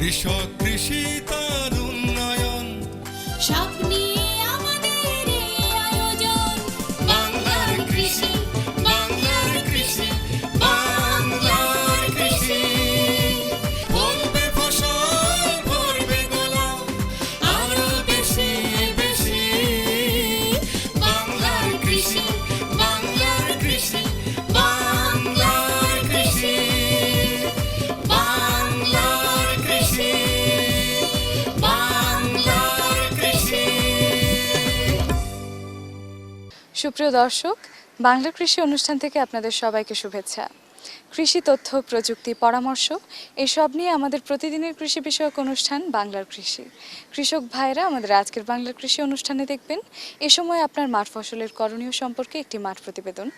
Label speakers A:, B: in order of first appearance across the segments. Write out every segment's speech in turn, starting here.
A: কৃষক কৃষি তার উন্নয়ন
B: সব নিয়ে আমাদের এই আয়োজন।
A: বাংলার কৃষি, বাংলার কৃষি, বাংলার কৃষি। ফলবে ফসল, ভরবে গোলা, আরো বেশি বেশি। বাংলার কৃষি, বাংলার কৃষি, বাংলার কৃষি, বাংলার কৃষি, বাংলার কৃষি।
C: সুপ্রিয় দর্শক, বাংলা কৃষি অনুষ্ঠান থেকে আপনাদের সবাইকে শুভেচ্ছা। কৃষি তথ্য, প্রযুক্তি, পরামর্শ এসব নিয়ে আমাদের প্রতিদিনের কৃষি বিষয়ক অনুষ্ঠান বাংলার কৃষি। কৃষক ভাইরা আমাদের আজকের বাংলার কৃষি অনুষ্ঠানে দেখবেন এ সময় আপনার মাঠ ফসলের করণীয় সম্পর্কে একটি মাঠ প্রতিবেদন,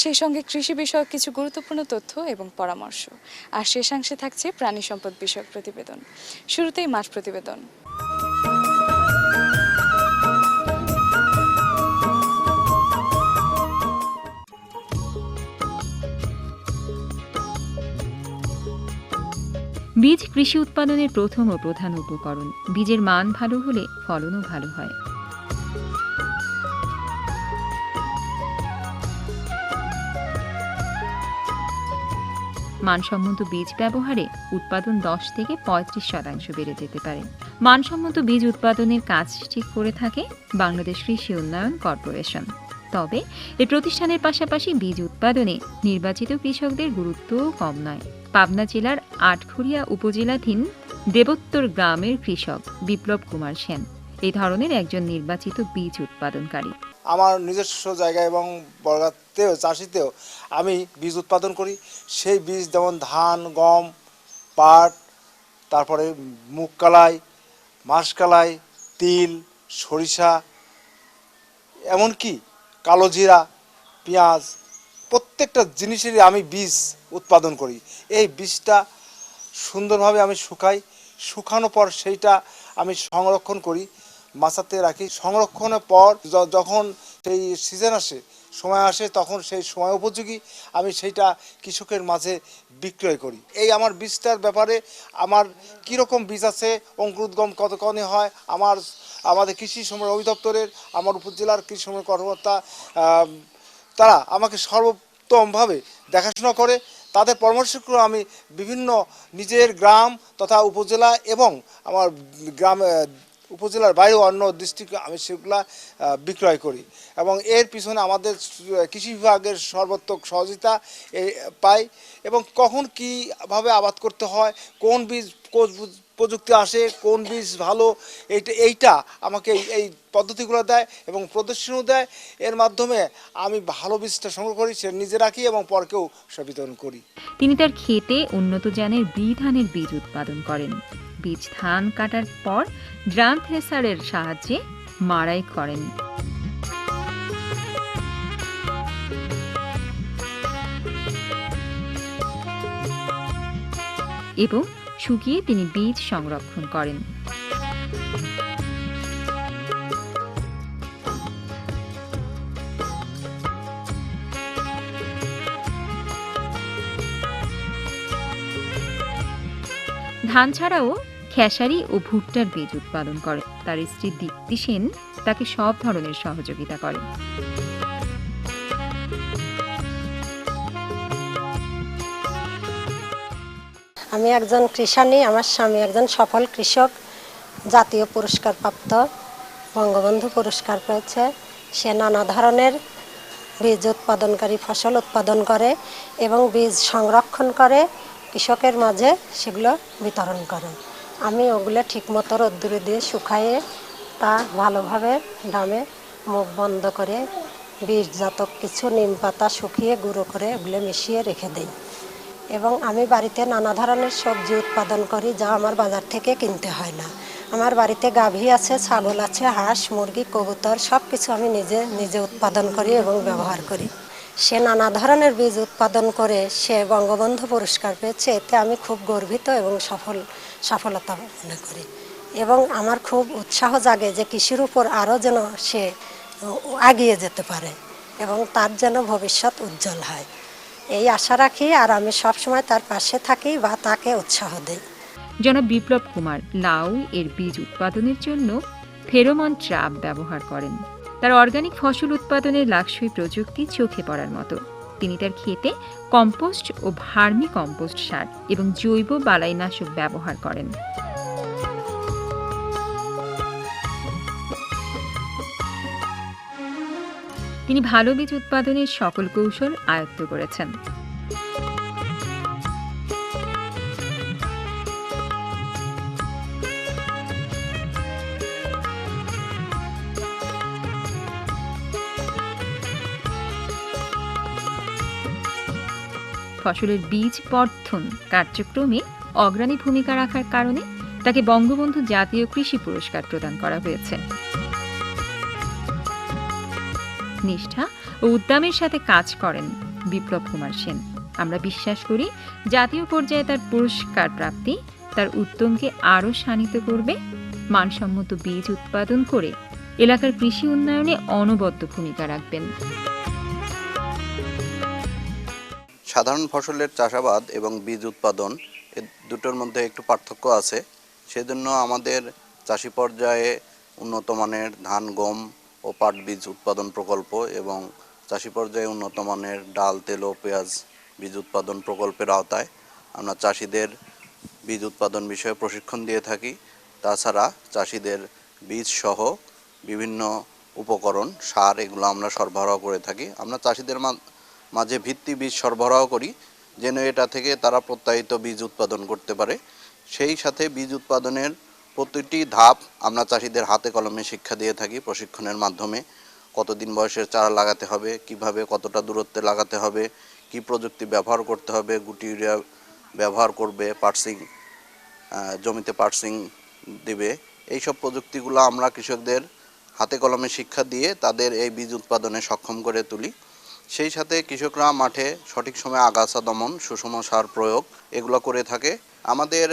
C: সেই সঙ্গে কৃষি বিষয়ক কিছু গুরুত্বপূর্ণ তথ্য এবং পরামর্শ, আর শেষাংশে থাকছে প্রাণী সম্পদ বিষয়ক প্রতিবেদন। শুরুতেই মাঠ প্রতিবেদন।
D: বীজ কৃষি উৎপাদনের প্রথম ও প্রধান উপকরণ। বীজের মান ভালো হলে ফলনও ভালো হয়। মানসম্মত বীজ ব্যবহারে উৎপাদন 10 থেকে 35% বেড়ে যেতে পারে। মানসম্মত বীজ উৎপাদনের কাজটি করে থাকে বাংলাদেশ কৃষি উন্নয়ন কর্পোরেশন। তবে এই প্রতিষ্ঠানের পাশাপাশি বীজ উৎপাদনে নির্বাচিত কৃষকদের গুরুত্বও কম নয়। পাবনা জেলার আটঘরিয়া উপজেলাধীন দেবোত্তর গ্রামের কৃষক বিপ্লব কুমার সেন এই ধরনের একজন নির্বাচিত বীজ উৎপাদনকারী।
E: আমার নিজস্ব জায়গায় এবং বর্গাতেও চাষিতেও আমি বীজ উৎপাদন করি। সেই বীজ যেমন ধান, গম, পাট, তারপরে মুগকলাই, মাসকলাই, তিল, সরিষা, এমনকি কালো জিরা, পেঁয়াজ, প্রত্যেকটা জিনিসেরই আমি বীজ উৎপাদন করি। এই বীজটা সুন্দরভাবে আমি শুকাই, শুকানোর পর সেইটা আমি সংরক্ষণ করি, মাচাতে রাখি। সংরক্ষণের পর যখন সেই সিজন আসে, সময় আসে, তখন সেই সময় উপযোগী আমি সেইটা কৃষকের মাঝে বিক্রয় করি। এই আমার বীজটার ব্যাপারে আমার কীরকম বীজ আছে, অঙ্কুরোদ্গম কতক্ষণে হয়, আমাদের কৃষি সময় অধিদপ্তরের, আমার উপজেলার কৃষি সময় কর্মকর্তা তারা আমাকে সর্বোত্তমভাবে দেখাশোনা করে। তাদের পরামর্শক্রমে আমি বিভিন্ন নিজের গ্রাম তথা উপজেলা এবং আমার গ্রাম উপজেলার বাইরেও অন্য ডিস্ট্রিক্ট আমি সেগুলা বিক্রয় করি। এবং এর পিছনে আমাদের কৃষি বিভাগের সর্বাত্মক সহযোগিতা পাই। এবং কখন কীভাবে আবাদ করতে হয়, কোন বীজ প্রযুক্তি আসে, কোন বীজ ভালো, এইটা আমাকে এই পদ্ধতিগুলো দেয় এবং প্রদর্শনও দেয়। এর মাধ্যমে আমি ভালো বীজটা সংগ্রহ করি, সে নিজে রাখি এবং পরকেও সে বিতরণ করি।
D: তিনি তার ক্ষেতে উন্নত জাতের ধানের বীজ উৎপাদন করেন। বীজ ধান কাটার পর ড্রাম থ্রেসারের সাহায্যে মাড়াই করেন। এবং শুকিয়ে তিনি বীজ সংরক্ষণ করেন। ধান ছাড়াও খেসারি ও ভুট্টার বীজ উৎপাদন করে। তার স্ত্রী দীপ্তি সেন তাকে সব ধরনের সহযোগিতা করে।
F: আমি একজন কৃষানী, আমার স্বামী একজন সফল কৃষক, জাতীয় পুরস্কার প্রাপ্ত, বঙ্গবন্ধু পুরস্কার পেয়েছে। সে নানা ধরনের বীজ উৎপাদনকারী ফসল উৎপাদন করে এবং বীজ সংরক্ষণ করে কৃষকের মাঝে সেগুলো বিতরণ করে। আমি ওগুলো ঠিকমতো রোদ্দুরে দিয়ে শুকাইয়ে তা ভালোভাবে ড্রামে মুখ বন্ধ করে বীজজাত কিছু নিম পাতা শুকিয়ে গুঁড়ো করে ওগুলো মিশিয়ে রেখে দিই। এবং আমি বাড়িতে নানা ধরনের সবজি উৎপাদন করি, যা আমার বাজার থেকে কিনতে হয় না। আমার বাড়িতে গাভী আছে, ছাগল আছে, হাঁস, মুরগি, কবুতর সব কিছু আমি নিজে উৎপাদন করি এবং ব্যবহার করি। সে নানা ধরনের বীজ উৎপাদন করে সে বঙ্গবন্ধু পুরস্কার পেয়েছে। এতে আমি খুব গর্বিত এবং সফলতা মনে করি এবং আমার খুব উৎসাহ জাগে যে কৃষির উপর আরও যেন সে এগিয়ে যেতে পারে এবং তার যেন ভবিষ্যৎ উজ্জ্বল হয়, এই আশা রাখি। আর আমি সবসময় তার পাশে থাকি বা তাকে উৎসাহ দিই।
D: জনাব বিপ্লব কুমার লাউ এর বীজ উৎপাদনের জন্য ফেরোমন ট্র্যাপ ব্যবহার করেন। তার অর্গানিক ফসল উৎপাদনের লাক্সই প্রযুক্তি চোখে পড়ার মতো। তিনি তার ক্ষেতে কম্পোস্ট ও ভার্মি কম্পোস্ট সার এবং জৈব বালাইনাশক ব্যবহার করেন। তিনি ভালো বীজ উৎপাদনের সকল কৌশল আয়ত্ত করেছেন। ফসলের বীজ বর্ধন কার্যক্রমে অগ্রণী ভূমিকা রাখার কারণে তাকে বঙ্গবন্ধু জাতীয় কৃষি পুরস্কার প্রদান করা হয়েছে। নিষ্ঠা ও উদ্যমের সাথে কাজ করেন বিপ্লব কুমার সেন। আমরা বিশ্বাস করি জাতীয় পর্যায়ে তার পুরস্কার প্রাপ্তি তার উদ্যমকে আরও শানিত করবে। মানসম্মত বীজ উৎপাদন করে এলাকার কৃষি উন্নয়নে অনবদ্য ভূমিকা রাখবেন।
G: সাধারণ ফসলের চাষাবাদ এবং বীজ উৎপাদন এ দুটোর মধ্যে একটু পার্থক্য আছে। সেজন্য আমাদের চাষি পর্যায়ে উন্নত মানের ধান, গম ও পাট বীজ উৎপাদন প্রকল্প এবং চাষি পর্যায়ে উন্নত মানের ডাল, তেল ও পেঁয়াজ বীজ উৎপাদন প্রকল্পের আওতায় আমরা চাষিদের বীজ উৎপাদন বিষয়ে প্রশিক্ষণ দিয়ে থাকি। তাছাড়া চাষিদের বীজ সহ বিভিন্ন উপকরণ, সার এগুলো আমরা সরবরাহ করে থাকি। আমরা চাষিদের মাঝে ভিত্তি বীজ সরবরাহ করি যেন এটা থেকে তারা প্রত্যায়িত বীজ উৎপাদন করতে পারে। সেই সাথে বীজ উৎপাদনের প্রতিটি ধাপ আমরা চাষিদের হাতে কলমে শিক্ষা দিয়ে থাকি প্রশিক্ষণের মাধ্যমে। কতদিন বয়সের চারা লাগাতে হবে, কিভাবে কতটা দূরত্বে লাগাতে হবে, কি প্রযুক্তি ব্যবহার করতে হবে, গুটি ইউরিয়া ব্যবহার করবে, পার্সিং জমিতে পার্সিং দেবে, এইসব প্রযুক্তিগুলো আমরা কৃষকদের হাতে কলমে শিক্ষা দিয়ে তাদের এই বীজ উৎপাদনে সক্ষম করে তুলি। সেই সাথে কৃষকরা মাঠে সঠিক সময়ে আগাছা দমন, সুষম সার প্রয়োগ এগুলো করে থাকে। আমাদের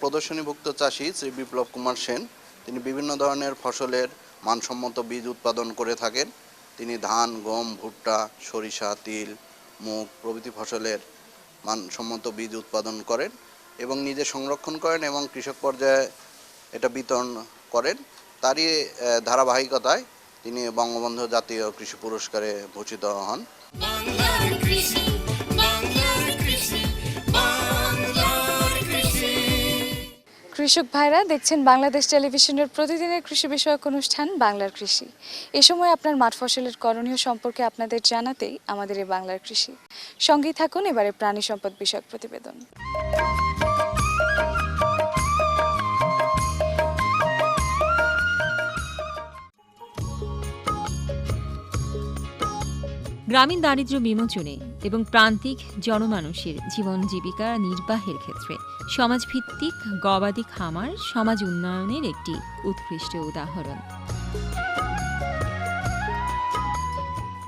G: প্রদর্শনীভুক্ত চাষি শ্রী বিপ্লব কুমার সেন তিনি বিভিন্ন ধরনের ফসলের মানসম্মত বীজ উৎপাদন করে থাকেন। তিনি ধান, গম, ভুট্টা, সরিষা, তিল, মুগ প্রভৃতি ফসলের মানসম্মত বীজ উৎপাদন করেন এবং নিজে সংরক্ষণ করেন এবং কৃষক পর্যায়ে এটা বিতরণ করেন। তারই ধারাবাহিকতায় তিনি বঙ্গবন্ধু জাতীয় কৃষি পুরস্কারে ভূষিত হন।
A: বাংলার কৃষি, বাংলার কৃষি, বাংলার কৃষি।
C: কৃষক ভাইরা দেখছেন বাংলাদেশ টেলিভিশনের প্রতিদিনের কৃষি বিষয়ক অনুষ্ঠান বাংলার কৃষি। এ সময় আপনার মাঠ ফসলের করণীয় সম্পর্কে আপনাদের জানাতেই আমাদের এই বাংলার কৃষি। সঙ্গেই থাকুন এবারে প্রাণী সম্পদ বিষয়ক প্রতিবেদন।
D: গ্রামীণ দারিদ্র্য বিমোচনে এবং প্রান্তিক জনমানুষের জীবন জীবিকা নির্বাহের ক্ষেত্রে সমাজভিত্তিক গবাদি খামার সমাজ উন্নয়নের একটি উৎকৃষ্ট উদাহরণ।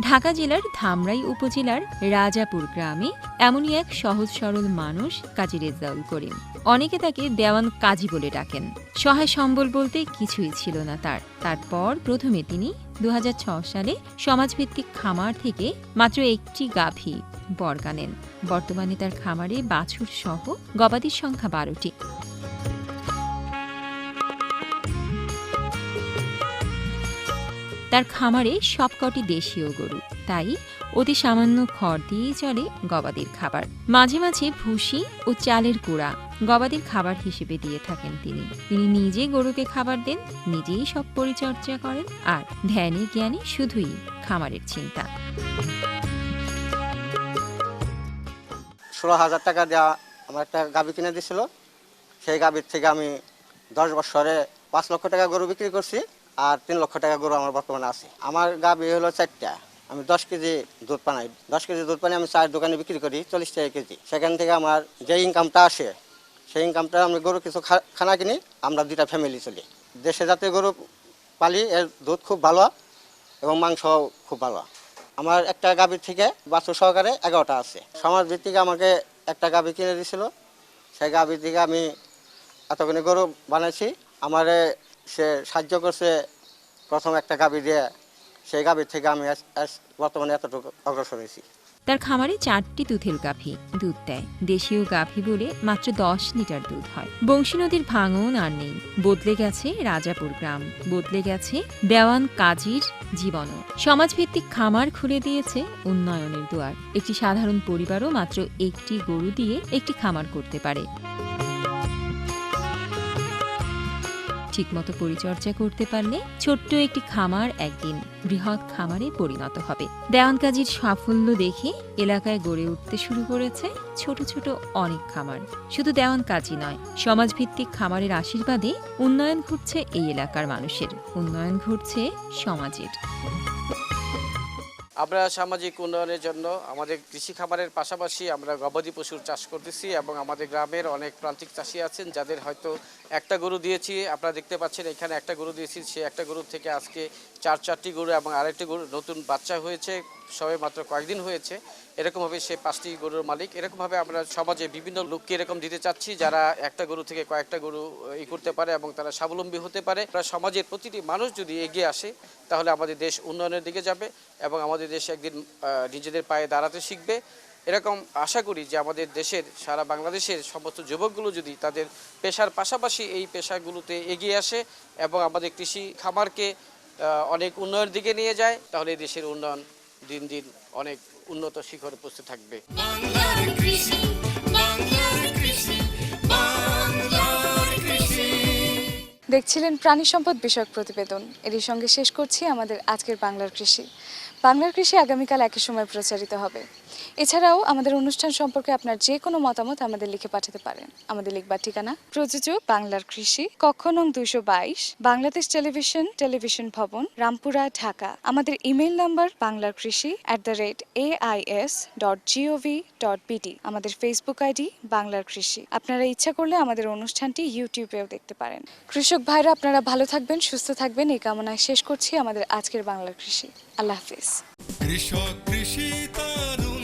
D: ঢাকা জেলার ধামরাই উপজেলার রাজাপুর গ্রামে এমনই এক সহজ সরল মানুষ কাজী রেজাউল করিম। অনেকে তাকে দেওয়ান কাজী বলে ডাকেন। সহায় সম্বল বলতে কিছুই ছিল না তার। তারপর প্রথমে তিনি 2006 সালে সমাজভিত্তিক খামার থেকে মাত্র একটি গাভী বর্গা নেন। বর্তমানে তার খামারে বাছুর সহ গবাদির সংখ্যা 12টি। তার খামারে সবকটি দেশীয় গরু, তাই অতি সামান্য খড় দিয়েই চলে গবাদির খাবার। মাঝে মাঝে ভুসি ও চালের গুঁড়া গবাদির খাবার হিসেবে দিয়ে থাকেন তিনি। তিনি নিজে গরুকে খাবার দেন, নিজেই সব পরিচর্যা করেন, আর ধ্যানে জ্ঞানে শুধুই খামারের চিন্তা।
H: 16,000 টাকা দেওয়া আমার একটা গাভী কিনে দিয়েছিল। সেই গাভীর থেকে আমি 10 বছরে 5 লক্ষ টাকা গরু বিক্রি করছি, আর 3 লক্ষ টাকা গরু আমার বর্তমানে আছে। আমার গাভী হলো 4টা। আমি 10 কেজি দুধ পানাই। 10 কেজি দুধ পানি আমি চায়ের দোকানে বিক্রি করি 40 টাকা কেজি। সেখান থেকে আমার যে ইনকামটা আসে সেই ইনকামটা আমি গরু কিছু খানা কিনি, আমরা 2টা ফ্যামিলি চলি। দেশে জাতীয় গরু পালি, এর দুধ খুব ভালো এবং মাংস খুব ভালো। আমার একটা গাভীর থেকে বাছুর সহকারে 11টা আছে। সমাজ ভিত্তিক আমাকে একটা গাভী কিনে দিয়েছিল। সেই গাভীর থেকে আমি এতখানি গরু বানাইছি। আমারে সে সাহায্য করছে প্রথম একটা গাভী দিয়ে। সেই গাভীর থেকে আমি বর্তমানে এতটুকু অগ্রসর হয়েছি।
D: তার খামারে 4টি দুধের গাভী দুধ দেয়। দেশীয় গাভী বলে মাত্র 10 লিটার দুধ হয়। বংশী নদীর ভাঙন আর নেই। বদলে গেছে রাজাপুর গ্রাম, বদলে গেছে দেওয়ান কাজীর জীবনও। সমাজভিত্তিক খামার খুলে দিয়েছে উন্নয়নের দুয়ার। একটি সাধারণ পরিবারও মাত্র একটি গরু দিয়ে একটি খামার করতে পারে। ঠিকমতো পরিচর্যা করতে পারলে ছোট্ট একটি খামার একদিন বৃহৎ খামারে পরিণত হবে। দেওয়ান কাজীর সাফল্য দেখে এলাকায় গড়ে উঠতে শুরু করেছে ছোট ছোট অনেক খামার। শুধু দেওয়ান কাজী নয়, সমাজভিত্তিক খামারের আশীর্বাদে উন্নয়ন ঘটছে এই এলাকার মানুষের, উন্নয়ন ঘটছে সমাজের।
I: আমরা সামাজিক উন্নয়নের জন্য আমাদের কৃষি খামারের পাশাপাশি আমরা গবাদি পশুর চাষ করতেছি এবং আমাদের গ্রামের অনেক প্রান্তিক চাষি আছেন যাদের হয়তো একটা গরু দিয়েছি, আপনারা দেখতে পাচ্ছেন এখানে একটা গরু দিয়েছি, সে একটা গরু থেকে আজকে 4টি গরু এবং আরেকটি গরু নতুন বাচ্চা হয়েছে, সবে মাত্র কয়েকদিন হয়েছে। এরকমভাবে সে 5টি গরুর মালিক। এরকমভাবে আমরা সমাজে বিভিন্ন লোককে এরকম দিতে চাচ্ছি যারা একটা গরু থেকে কয়েকটা গরু করতে পারে এবং তারা স্বাবলম্বী হতে পারে। সমাজের প্রতিটি মানুষ যদি এগিয়ে আসে তাহলে আমাদের দেশ উন্নয়নের দিকে যাবে এবং আমাদের দেশ একদিন নিজেদের পায়ে দাঁড়াতে শিখবে। এরকম আশা করি যে আমাদের দেশের সারা বাংলাদেশের সমস্ত যুবকগুলো যদি তাদের পেশার পাশাপাশি এই পেশাগুলোতে এগিয়ে আসে এবং আমাদের কৃষি খামারকে অনেক উন্নয়নের দিকে নিয়ে যায় তাহলে এই দেশের উন্নয়ন দিন দিন অনেক উন্নত শিখরে পৌঁছে থাকবে।
A: বাংলার কৃষি, বাংলার কৃষি, বাংলার কৃষি।
C: দেখছিলেন প্রাণী সম্পদ বিষয়ক প্রতিবেদন। এরই সঙ্গে শেষ করছি আমাদের আজকের বাংলার কৃষি। বাংলার কৃষি আগামীকাল একই সময় প্রচারিত হবে। এছাড়াও আমাদের অনুষ্ঠান সম্পর্কে আপনার যে কোনো মতামত আমাদের লিখে পাঠাতে পারেন। আমাদের লিখবার ঠিকানা প্রযোজক বাংলার কৃষি, কক্ষ নং 222, বাংলাদেশ টেলিভিশন, টেলিভিশন ভবন, রামপুরা, ঢাকা। আমাদের ইমেইল নাম্বার banglarkrishi@ais.gov.bt। আমাদের ফেসবুক আইডি বাংলার কৃষি। আপনারা ইচ্ছা করলে আমাদের অনুষ্ঠানটি ইউটিউবেও দেখতে পারেন। কৃষক ভাইরা আপনারা ভালো থাকবেন, সুস্থ থাকবেন এই কামনায় শেষ করছি আমাদের আজকের বাংলার কৃষি। আল্লাহ হাফিজ।
A: কৃষক কৃষি তারুণ্য